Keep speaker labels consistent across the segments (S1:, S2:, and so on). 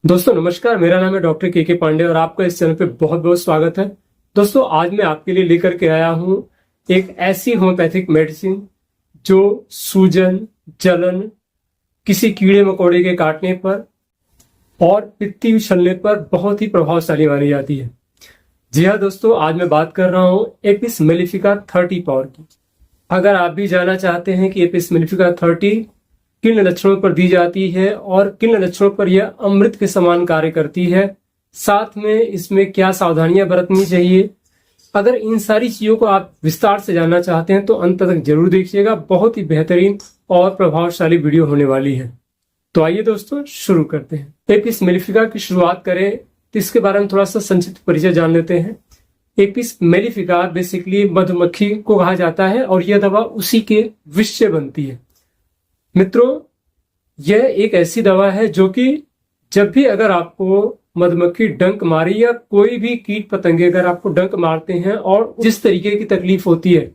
S1: दोस्तों नमस्कार, मेरा नाम है डॉक्टर के पांडे और आपका इस चैनल पे बहुत बहुत स्वागत है। दोस्तों आज मैं आपके लिए लेकर के आया हूँ एक ऐसी होम्योपैथिक मेडिसिन जो सूजन, जलन, किसी कीड़े मकोड़े के काटने पर और पित्ती उछलने पर बहुत ही प्रभावशाली मानी जाती है। जी हाँ दोस्तों, आज मैं बात कर रहा हूँ एपिस मेलिफिका 30 पावर की। अगर आप भी जानना चाहते हैं कि एपिस मेलिफिका 30 किन लक्षणों पर दी जाती है और किन लक्षणों पर यह अमृत के समान कार्य करती है, साथ में इसमें क्या सावधानियां बरतनी चाहिए, अगर इन सारी चीजों को आप विस्तार से जानना चाहते हैं तो अंत तक जरूर देखिएगा। बहुत ही बेहतरीन और प्रभावशाली वीडियो होने वाली है। तो आइए दोस्तों शुरू करते हैं। एपिस मेलिफिका की शुरुआत करें तो इसके बारे में थोड़ा सा संक्षिप्त परिचय जान लेते हैं। एपिस मेलिफिका बेसिकली मधुमक्खी को कहा जाता है और यह दवा उसी के विष से बनती है। मित्रों, यह एक ऐसी दवा है जो कि जब भी अगर आपको मधुमक्खी डंक मारी या कोई भी कीट पतंगे अगर आपको डंक मारते हैं और जिस तरीके की तकलीफ होती है,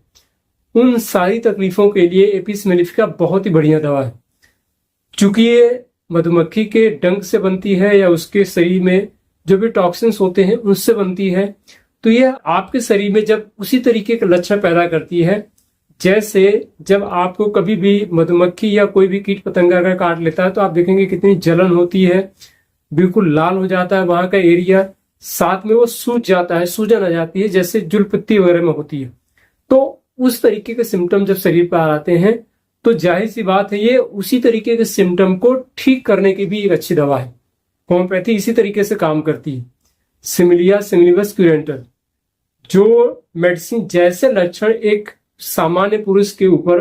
S1: उन सारी तकलीफों के लिए एपिस मेलिफिका बहुत ही बढ़िया दवा है। चूंकि ये मधुमक्खी के डंक से बनती है या उसके शरीर में जो भी टॉक्सिन्स होते हैं उससे बनती है, तो यह आपके शरीर में जब उसी तरीके के लक्षण पैदा करती है जैसे जब आपको कभी भी मधुमक्खी या कोई भी कीट पतंगा अगर काट लेता है तो आप देखेंगे कितनी जलन होती है, बिल्कुल लाल हो जाता है वहां का एरिया, साथ में वो सूज जाता है, सूजन आ जाती है जैसे जुलपत्ती वगैरह में होती है। तो उस तरीके के सिम्टम जब शरीर पर आते हैं तो जाहिर सी बात है ये उसी तरीके के सिम्टम को ठीक करने की भी एक अच्छी दवा है। होम्योपैथी इसी तरीके से काम करती है। सिमिलिया सिमिलिबस क्यूरेंटर जो मेडिसिन जैसे लक्षण एक सामान्य पुरुष के ऊपर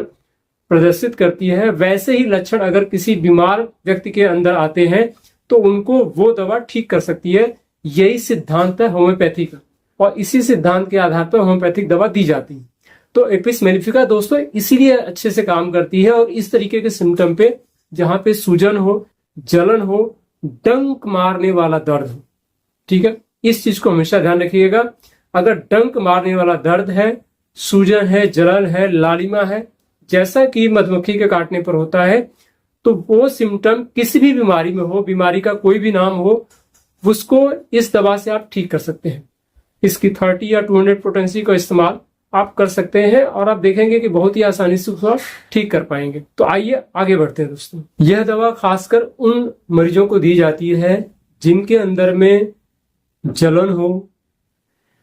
S1: प्रदर्शित करती है, वैसे ही लक्षण अगर किसी बीमार व्यक्ति के अंदर आते हैं तो उनको वो दवा ठीक कर सकती है। यही सिद्धांत है होम्योपैथी का और इसी सिद्धांत के आधार पर होम्योपैथिक दवा दी जाती है। तो एपिस मेलिफिका दोस्तों इसीलिए अच्छे से काम करती है और इस तरीके के सिम्टम पे जहां पे सूजन हो, जलन हो, डंक मारने वाला दर्द हो, ठीक है, इस चीज को हमेशा ध्यान रखिएगा। अगर डंक मारने वाला दर्द है, सूजन है, जलन है, लालिमा है, जैसा कि मधुमक्खी के काटने पर होता है, तो वो सिम्टम किसी भी बीमारी में हो, बीमारी का कोई भी नाम हो, उसको इस दवा से आप ठीक कर सकते हैं। इसकी 30 या 200 पोटेंसी का इस्तेमाल आप कर सकते हैं और आप देखेंगे कि बहुत ही आसानी से उसको ठीक कर पाएंगे। तो आइए आगे बढ़ते हैं दोस्तों। यह दवा खासकर उन मरीजों को दी जाती है जिनके अंदर में जलन हो,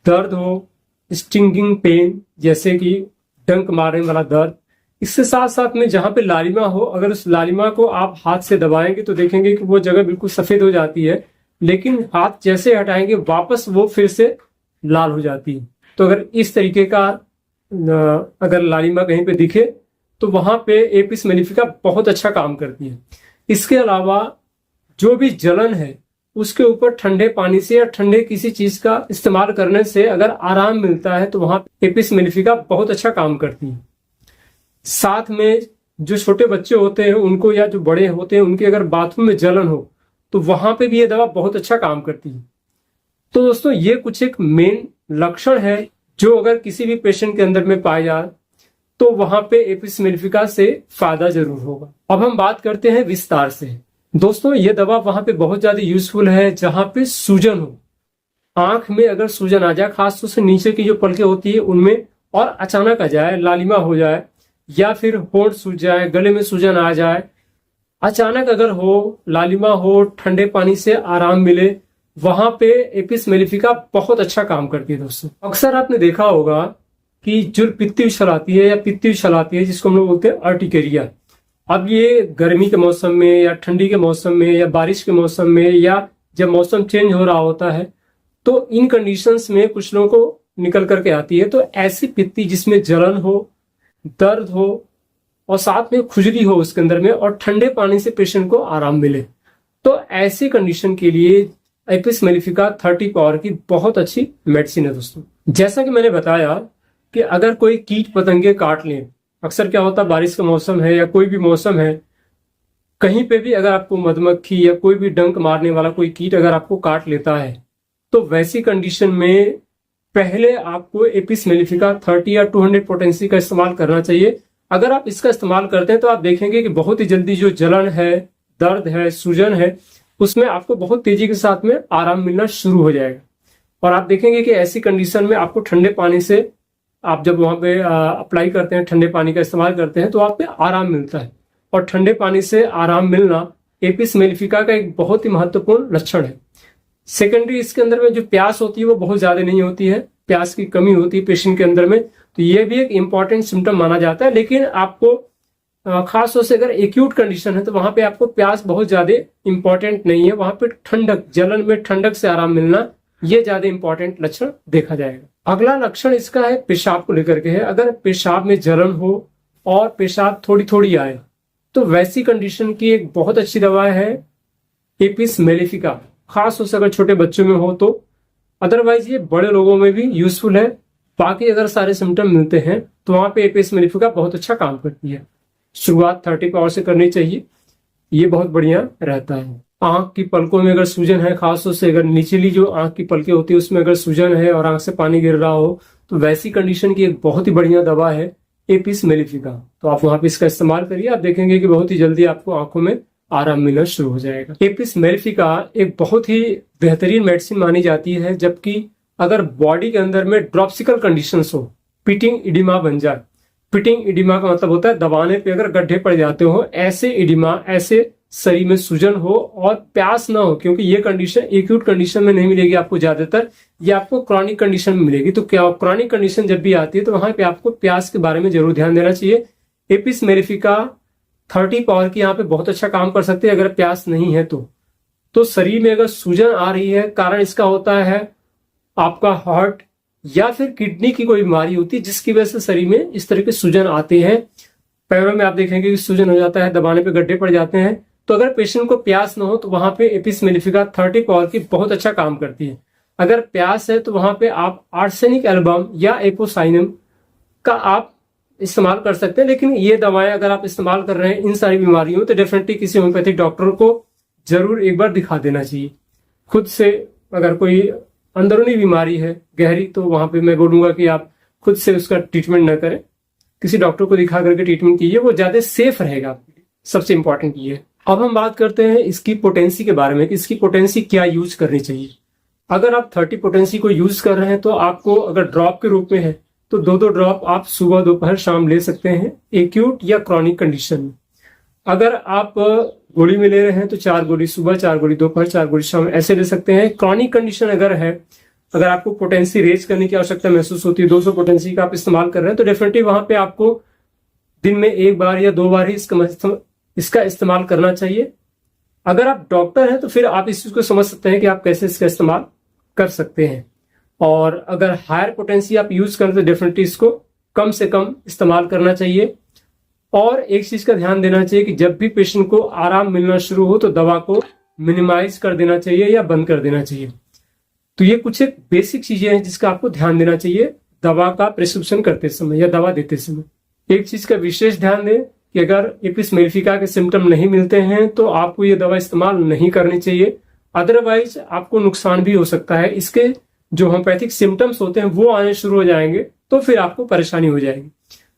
S1: दर्द हो, स्टिंगिंग पेन जैसे कि डंक मारने वाला दर्द, इसके साथ साथ में जहां पे लालिमा हो, अगर उस लालिमा को आप हाथ से दबाएंगे तो देखेंगे कि वो जगह बिल्कुल सफेद हो जाती है, लेकिन हाथ जैसे हटाएंगे वापस वो फिर से लाल हो जाती है। तो अगर इस तरीके का अगर लालिमा कहीं पे दिखे तो वहां पे एपिस मेलिफिका बहुत अच्छा काम करती है। इसके अलावा जो भी जलन है उसके ऊपर ठंडे पानी से या ठंडे किसी चीज का इस्तेमाल करने से अगर आराम मिलता है तो वहां एपिस मेलिफिका बहुत अच्छा काम करती है। साथ में जो छोटे बच्चे होते हैं उनको या जो बड़े होते हैं उनके अगर बाथरूम में जलन हो तो वहां पे भी ये दवा बहुत अच्छा काम करती है। तो दोस्तों ये कुछ एक मेन लक्षण है जो अगर किसी भी पेशेंट के अंदर में पाए जाए तो वहां पे एपिस मेलिफिका से फायदा जरूर होगा। अब हम बात करते हैं विस्तार से। दोस्तों ये दवा वहां पे बहुत ज्यादा यूजफुल है जहां पे सूजन हो, आंख में अगर सूजन आ जाए, खासतौर से नीचे की जो पलकें होती है उनमें, और अचानक आ जाए, लालिमा हो जाए या फिर होंठ सूज जाए, गले में सूजन आ जाए, अचानक अगर हो, लालिमा हो, ठंडे पानी से आराम मिले, वहां पे एपिस मेलिफिका बहुत अच्छा काम करती है। दोस्तों अक्सर आपने देखा होगा कि जो पित्ती उछल आती है या पित्ती उछल आती है जिसको हम लोग बोलते हैं अर्टिकेरिया, अब ये गर्मी के मौसम में या ठंडी के मौसम में या बारिश के मौसम में या जब मौसम चेंज हो रहा होता है तो इन कंडीशंस में कुछ लोगों को निकल करके आती है। तो ऐसी पित्ती जिसमें जलन हो, दर्द हो और साथ में खुजली हो उसके अंदर में और ठंडे पानी से पेशेंट को आराम मिले, तो ऐसी कंडीशन के लिए एपिस मेलिफिका 30 पावर की बहुत अच्छी मेडिसिन है। दोस्तों जैसा कि मैंने बताया कि अगर कोई कीट पतंगे काट लें, अक्सर क्या होता है बारिश का मौसम है या कोई भी मौसम है, कहीं पे भी अगर आपको मधुमक्खी या कोई भी डंक मारने वाला कोई कीट अगर आपको काट लेता है तो वैसी कंडीशन में पहले आपको एपिस मेलिफिका 30 या 200 पोटेंसी का इस्तेमाल करना चाहिए। अगर आप इसका इस्तेमाल करते हैं तो आप देखेंगे कि बहुत ही जल्दी जो जलन है, दर्द है, सूजन है, उसमें आपको बहुत तेजी के साथ में आराम मिलना शुरू हो जाएगा। और आप देखेंगे कि ऐसी कंडीशन में आपको ठंडे पानी से, आप जब वहां पे अप्लाई करते हैं, ठंडे पानी का इस्तेमाल करते हैं, तो आप पे आराम मिलता है। और ठंडे पानी से आराम मिलना एपिस मेलिफिका का एक बहुत ही महत्वपूर्ण लक्षण है। सेकेंडरी, इसके अंदर में जो प्यास होती है वो बहुत ज्यादा नहीं होती है, प्यास की कमी होती है पेशेंट के अंदर में, तो ये भी एक इंपॉर्टेंट सिम्टम माना जाता है। लेकिन आपको खास तौर से अगर एक्यूट कंडीशन है तो वहां पे आपको प्यास बहुत ज्यादा इंपॉर्टेंट नहीं है, वहां पे ठंडक, जलन में ठंडक से आराम मिलना, ये ज्यादा इंपॉर्टेंट लक्षण देखा जाएगा। अगला लक्षण इसका है पेशाब को लेकर के है। अगर पेशाब में जलन हो और पेशाब थोड़ी थोड़ी आए तो वैसी कंडीशन की एक बहुत अच्छी दवा है एपिस मेलिफिका, खास तौर से अगर छोटे बच्चों में हो तो। अदरवाइज ये बड़े लोगों में भी यूजफुल है। बाकी अगर सारे सिम्टम मिलते हैं तो वहां पे एपिस मेलिफिका बहुत अच्छा काम करती है। शुरुआत 30 पावर से करनी चाहिए, ये बहुत बढ़िया रहता है। आंख की पलकों में अगर सूजन है, खासतौर से अगर निचली जो आंख की पलकें होती है उसमें अगर सूजन है और आंख से पानी गिर रहा हो, तो वैसी कंडीशन की एक बहुत ही बढ़िया दवा है एपिस मेलिफिका। तो आप वहां पे इसका इस्तेमाल करिए, आप देखेंगे कि बहुत ही जल्दी आपको आंखों में आराम मिलना शुरू हो जाएगा। एपिस मेलिफिका एक बहुत ही बेहतरीन मेडिसिन मानी जाती है, जबकि अगर बॉडी के अंदर में ड्रॉप्सिकल कंडीशन हो, पिटिंग इडिमा बन जाए। पिटिंग इडिमा का मतलब होता है दबाने पे अगर गड्ढे पड़ जाते हो, ऐसे इडिमा, ऐसे शरीर में सूजन हो और प्यास ना हो, क्योंकि ये कंडीशन एक्यूट कंडीशन में नहीं मिलेगी आपको, ज्यादातर ये आपको क्रॉनिक कंडीशन में मिलेगी। तो क्या क्रॉनिक कंडीशन जब भी आती है तो वहां पे आपको प्यास के बारे में जरूर ध्यान देना चाहिए। एपिस मेलिफिका 30 पावर की यहाँ पे बहुत अच्छा काम कर सकते हैं अगर प्यास नहीं है तो शरीर में अगर सूजन आ रही है, कारण इसका होता है आपका हार्ट या फिर किडनी की कोई बीमारी होती है जिसकी वजह से शरीर में इस तरह के सूजन आते हैं। पैरों में आप देखेंगे कि सूजन हो जाता है, दबाने पे गड्ढे पड़ जाते हैं। तो अगर पेशेंट को प्यास ना हो तो वहां पे एपिस मेलिफिका 30 पावर की बहुत अच्छा काम करती है। अगर प्यास है तो वहां पे आप आर्सेनिक एल्बम या एपोसाइनम का आप इस्तेमाल कर सकते हैं। लेकिन ये दवाएं अगर आप इस्तेमाल कर रहे हैं इन सारी बीमारियों, तो डेफिनेटली किसी होम्योपैथिक डॉक्टर को जरूर एक बार दिखा देना चाहिए। खुद से अगर कोई अंदरूनी बीमारी है गहरी, तो वहां पे मैं बोलूंगा कि आप खुद से उसका ट्रीटमेंट न करें, किसी डॉक्टर को दिखा करके ट्रीटमेंट कीजिए, वो ज्यादा सेफ रहेगा आपके लिए। सबसे इंपॉर्टेंट ये है। अब हम बात करते हैं इसकी पोटेंसी के बारे में कि इसकी पोटेंसी क्या यूज करनी चाहिए। अगर आप 30 पोटेंसी को यूज कर रहे हैं तो आपको अगर ड्रॉप के रूप में है तो 2-2 ड्रॉप आप सुबह दोपहर शाम ले सकते हैं, एक्यूट या क्रॉनिक कंडीशन में। अगर आप गोली में ले रहे हैं तो 4 गोली सुबह, 4 गोली दोपहर, 4 गोली शाम, ऐसे ले सकते हैं। क्रॉनिक कंडीशन अगर है, अगर आपको पोटेंसी रेज करने की आवश्यकता महसूस होती है, 200 पोटेंसी का आप इस्तेमाल कर रहे हैं, तो डेफिनेटली वहां पे आपको दिन में 1 बार या 2 बार ही इसका इस्तेमाल करना चाहिए। अगर आप डॉक्टर हैं तो फिर आप इस चीज को समझ सकते हैं कि आप कैसे इसका इस्तेमाल कर सकते हैं। और अगर हायर पोटेंसी आप यूज करें तो डेफिनेटली इसको कम से कम इस्तेमाल करना चाहिए। और एक चीज का ध्यान देना चाहिए कि जब भी पेशेंट को आराम मिलना शुरू हो तो दवा को मिनिमाइज कर देना चाहिए या बंद कर देना चाहिए। तो ये कुछ एक बेसिक चीजें हैं जिसका आपको ध्यान देना चाहिए दवा का प्रिस्क्रिप्शन करते समय या दवा देते समय। एक चीज का विशेष ध्यान दें कि अगर एपिस मेलिफिका के सिम्टम नहीं मिलते हैं तो आपको ये दवा इस्तेमाल नहीं करनी चाहिए, अदरवाइज आपको नुकसान भी हो सकता है। इसके जो होम्योपैथिक सिम्टम्स होते हैं वो आने शुरू हो जाएंगे तो फिर आपको परेशानी हो जाएगी।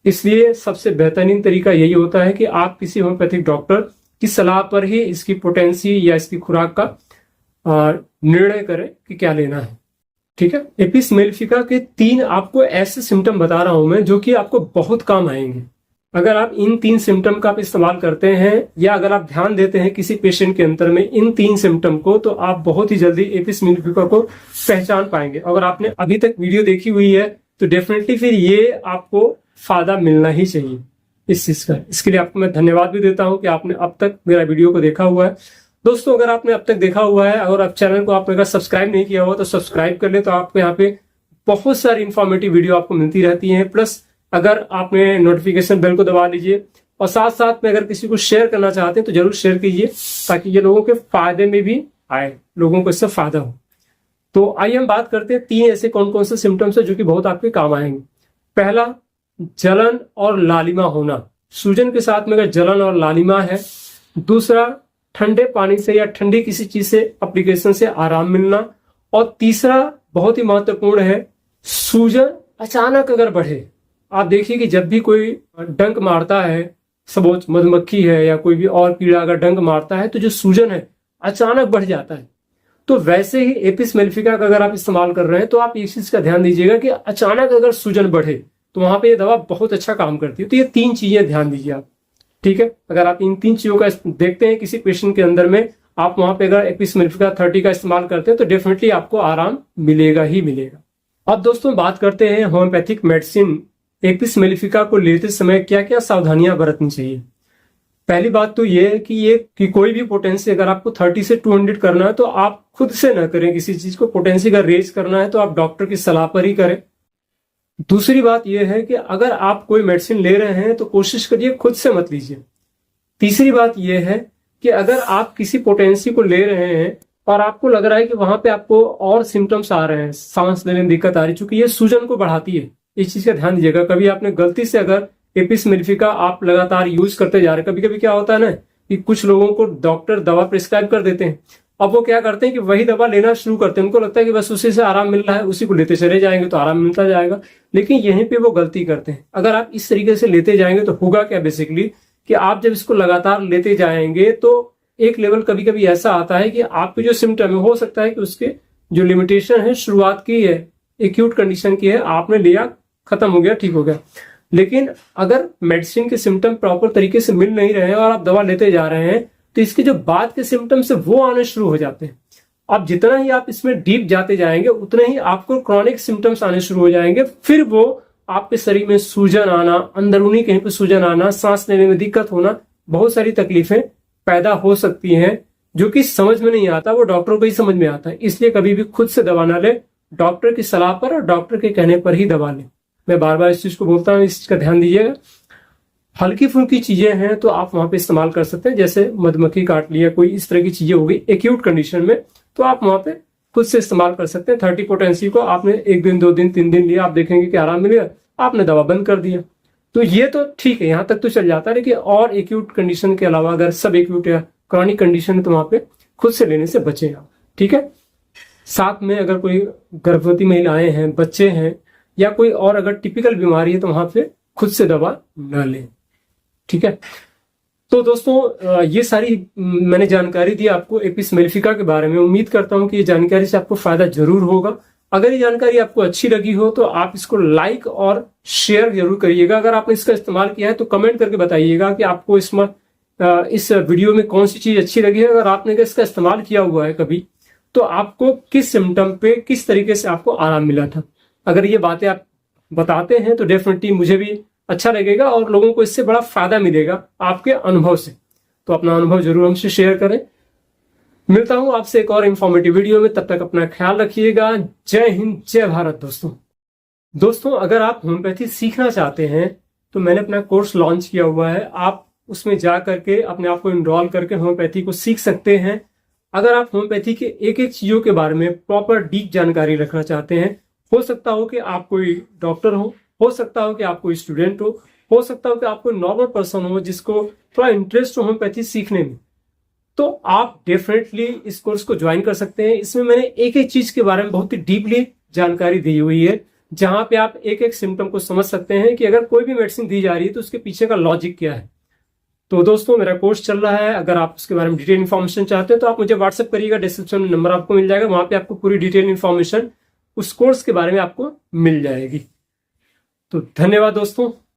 S1: इसलिए सबसे बेहतरीन तरीका यही होता है कि आप किसी होम्योपैथिक डॉक्टर की सलाह पर ही इसकी पोटेंसी या इसकी खुराक का निर्णय करें कि क्या लेना है। ठीक है। एपिस मेलिफिका के 3 आपको ऐसे सिम्टम बता रहा हूं मैं जो कि आपको बहुत काम आएंगे। अगर आप इन 3 सिम्टम का आप इस्तेमाल करते हैं या अगर आप ध्यान देते हैं किसी पेशेंट के अंतर में इन 3 सिम्टम को, तो आप बहुत ही जल्दी एपिस मेलिफिका को पहचान पाएंगे। अगर आपने अभी तक वीडियो देखी हुई है तो डेफिनेटली फिर ये आपको फायदा मिलना ही चाहिए इस चीज का। इसके लिए आपको मैं धन्यवाद भी देता हूं कि आपने अब तक मेरा वीडियो को देखा हुआ है। दोस्तों, अगर आपने अब तक देखा हुआ है और आप चैनल को आपने अगर सब्सक्राइब नहीं किया हुआ तो सब्सक्राइब कर ले, तो आपको यहाँ पे बहुत सारी इंफॉर्मेटिव वीडियो आपको मिलती रहती है। प्लस अगर आपने नोटिफिकेशन बेल को दबा लीजिए और साथ साथ में अगर किसी को शेयर करना चाहते हैं तो जरूर शेयर कीजिए ताकि ये लोगों के फायदे में भी आए, लोगों को इससे फायदा हो। तो आइए हम बात करते हैं 3 ऐसे कौन कौन से सिम्टम्स है जो कि बहुत आपके काम आएंगे। पहला, जलन और लालिमा होना, सूजन के साथ में अगर जलन और लालिमा है। दूसरा, ठंडे पानी से या ठंडी किसी चीज से एप्लीकेशन से आराम मिलना। और तीसरा बहुत ही महत्वपूर्ण है, सूजन अचानक अगर बढ़े। आप देखिए कि जब भी कोई डंक मारता है, सपोज मधुमक्खी है या कोई भी और कीड़ा अगर डंक मारता है तो जो सूजन है अचानक बढ़ जाता है। तो वैसे ही एपिस मेलिफिका का अगर आप इस्तेमाल कर रहे हैं तो आप इस चीज का ध्यान दीजिएगा कि अचानक अगर सूजन बढ़े तो वहां पे ये दवा बहुत अच्छा काम करती है। तो ये 3 चीजें ध्यान दीजिए आप, ठीक है। अगर आप इन 3 चीजों का देखते हैं किसी पेशेंट के अंदर में, आप वहां पे अगर एपिस मेलिफिका 30 का इस्तेमाल करते हैं तो डेफिनेटली आपको आराम मिलेगा ही मिलेगा। अब दोस्तों बात करते हैं होम्योपैथिक मेडिसिन एपिस मेलिफिका को लेते समय क्या क्या सावधानियां बरतनी चाहिए। पहली बात तो ये है कि कोई भी पोटेंसी अगर आपको 30 से 200 करना है तो आप खुद से ना करें किसी चीज को। पोटेंसी का रेज करना है तो आप डॉक्टर की सलाह पर ही करें। दूसरी बात यह है कि अगर आप कोई मेडिसिन ले रहे हैं तो कोशिश करिए खुद से मत लीजिए। तीसरी बात यह है कि अगर आप किसी पोटेंसी को ले रहे हैं और आपको लग रहा है कि वहां पे आपको और सिम्टम्स आ रहे हैं, सांस लेने में दिक्कत आ रही, चूंकि ये सूजन को बढ़ाती है, इस चीज का ध्यान दीजिएगा। कभी आपने गलती से अगर एपिस मेलिफिका आप लगातार यूज करते जा रहे हैं, कभी कभी क्या होता है ना कि कुछ लोगों को डॉक्टर दवा प्रिस्क्राइब कर देते हैं, अब वो क्या करते हैं कि वही दवा लेना शुरू करते हैं। उनको लगता है कि बस उसी से आराम मिल रहा है, उसी को लेते चले जाएंगे तो आराम मिलता जाएगा, लेकिन यहीं पे वो गलती करते हैं। अगर आप इस तरीके से लेते जाएंगे तो होगा क्या बेसिकली कि आप जब इसको लगातार लेते जाएंगे तो एक लेवल कभी कभी ऐसा आता है कि आपके जो सिम्टम है हो सकता है कि उसके जो लिमिटेशन है शुरुआत की है, एक्यूट कंडीशन की है, आपने लिया, खत्म हो गया, ठीक हो गया। लेकिन अगर मेडिसिन के सिम्टम प्रॉपर तरीके से मिल नहीं रहे हैं और आप दवा लेते जा रहे हैं तो इसके जो बाद के सिम्टम्स है वो आने शुरू हो जाते हैं। अब जितना ही आप इसमें डीप जाते जाएंगे उतना ही आपको क्रॉनिक सिम्टम्स आने शुरू हो जाएंगे। फिर वो आपके शरीर में सूजन आना, अंदरूनी कहीं पे सूजन आना, सांस लेने में दिक्कत होना, बहुत सारी तकलीफें पैदा हो सकती हैं जो कि समझ में नहीं आता, वो डॉक्टरों को ही समझ में आता है। इसलिए कभी भी खुद से दवा ना ले, डॉक्टर की सलाह पर और डॉक्टर के कहने पर ही दवा लें। मैं बार बार इस चीज को बोलता हूँ, इस चीज का ध्यान दीजिएगा। हल्की फुल्की चीजें हैं तो आप वहां पे इस्तेमाल कर सकते हैं, जैसे मधुमक्खी काट लिया, कोई इस तरह की चीजें हो गई एक्यूट कंडीशन में, तो आप वहां पे खुद से इस्तेमाल कर सकते हैं। 30 पोटेंसी को आपने 1 दिन 2 दिन 3 दिन लिया, आप देखेंगे कि आराम मिलेगा, आपने दवा बंद कर दिया, तो ये तो ठीक है, यहां तक तो चल जाता है। लेकिन और एक्यूट कंडीशन के अलावा अगर सब एक्यूट या क्रॉनिक कंडीशन है तो वहां पे खुद से लेने से बचें आप, ठीक है। साथ में अगर कोई गर्भवती महिलाएं हैं, बच्चे हैं या कोई और अगर टिपिकल बीमारी है तो वहां पे खुद से दवा न लें, ठीक है। तो दोस्तों ये सारी मैंने जानकारी दी आपको एपिस मेलिफिका के बारे में। उम्मीद करता हूं कि ये जानकारी से आपको फायदा जरूर होगा। अगर ये जानकारी आपको अच्छी लगी हो तो आप इसको लाइक और शेयर जरूर करिएगा। अगर आपने इसका इस्तेमाल किया है तो कमेंट करके बताइएगा कि आपको इसमें इस वीडियो में कौन सी चीज अच्छी लगी है। अगर आपने इसका इस्तेमाल किया हुआ है कभी तो आपको किस सिम्टम पे किस तरीके से आपको आराम मिला था, अगर ये बातें आप बताते हैं तो डेफिनेटली मुझे भी अच्छा लगेगा और लोगों को इससे बड़ा फायदा मिलेगा आपके अनुभव से। तो अपना अनुभव जरूर हमसे शेयर करें। मिलता हूं आपसे एक और इंफॉर्मेटिव वीडियो में, तब तक अपना ख्याल रखिएगा। जय हिंद, जय भारत। दोस्तों अगर आप होम्योपैथी सीखना चाहते हैं तो मैंने अपना कोर्स लॉन्च किया हुआ है, आप उसमें जा करके अपने आप को इनरोल करके होम्योपैथी को सीख सकते हैं। अगर आप होम्योपैथी के एक एक चीजों के बारे में प्रॉपर डीप जानकारी रखना चाहते हैं, हो सकता हो कि आप कोई डॉक्टर हो सकता हो कि आप कोई स्टूडेंट हो सकता हो कि आप कोई नॉर्मल पर्सन हो जिसको थोड़ा इंटरेस्ट हो होम्योपैथी सीखने में, तो आप डेफिनेटली इस कोर्स को ज्वाइन कर सकते हैं। इसमें मैंने एक एक चीज के बारे में बहुत ही डीपली जानकारी दी हुई है, जहां पे आप एक एक सिम्टम को समझ सकते हैं कि अगर कोई भी मेडिसिन दी जा रही है तो उसके पीछे का लॉजिक क्या है। तो दोस्तों मेरा कोर्स चल रहा है, अगर आप उसके बारे में डिटेल इन्फॉर्मेशन चाहते हैं तो आप मुझे व्हाट्सएप करिएगा, डिस्क्रिप्शन में नंबर आपको मिल जाएगा, वहां पे आपको पूरी डिटेल इन्फॉर्मेशन उस कोर्स के बारे में आपको मिल जाएगी। तो धन्यवाद दोस्तों।